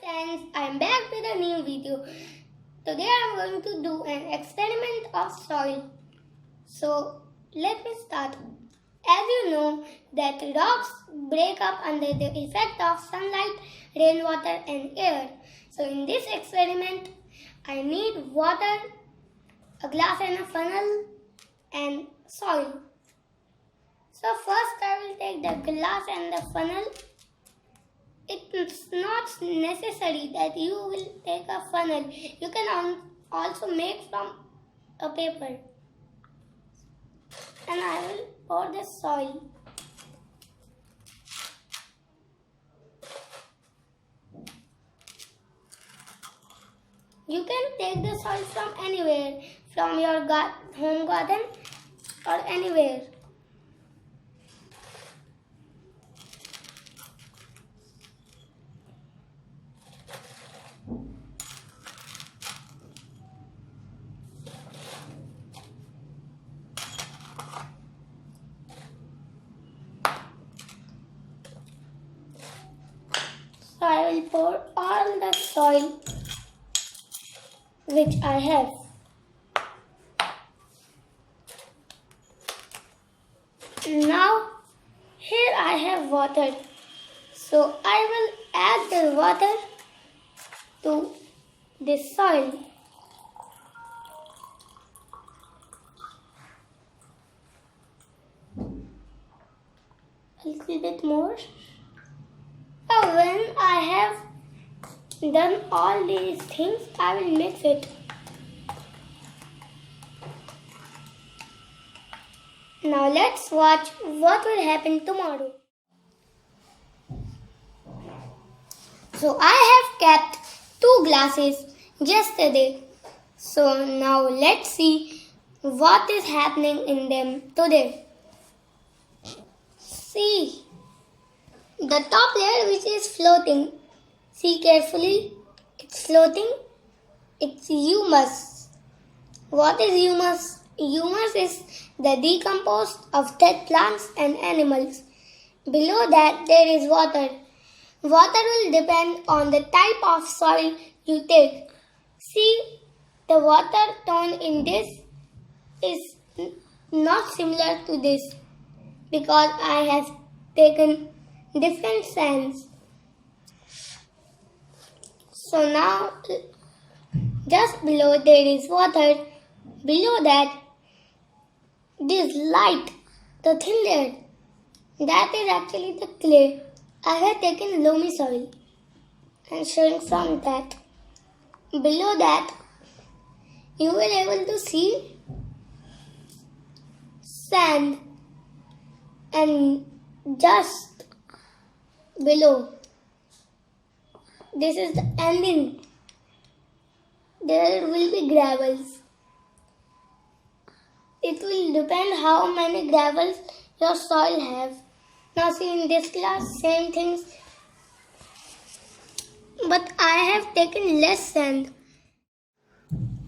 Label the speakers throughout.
Speaker 1: friends, I am back with a new video. Today I am going to do an experiment of soil. So let me start. As you know that rocks break up under the effect of sunlight, rainwater and air. So in this experiment I need water, a glass and a funnel and soil. So first I will take the glass and the funnel. It's not necessary that you will take a funnel. You can also make from a paper. And I will pour the soil. You can take the soil from anywhere, from your home garden or anywhere. So I will pour all the soil which I have. Now here I have water. So I will add the water to this soil. A little bit more. Now when I have done all these things, I will mix it. Now let's watch what will happen tomorrow. So I have kept 2 glasses yesterday. So now let's see what is happening in them today. See the top layer which is floating. See carefully. It's floating. It's humus. What is humus? Humus is the decomposed of dead plants and animals. Below that there is water. Water will depend on the type of soil you take. See, the water tone in this is not similar to this because I have taken different sands. So now just below there is water. Below that this light, the thin layer, that is actually the clay. I have taken loamy soil and showing from that. Below that you will able to see sand, and just below this is the ending. There will be gravels. It will depend how many gravels your soil have. Now see in this class same things, but I have taken less sand.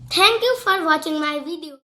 Speaker 1: Thank you for watching my video.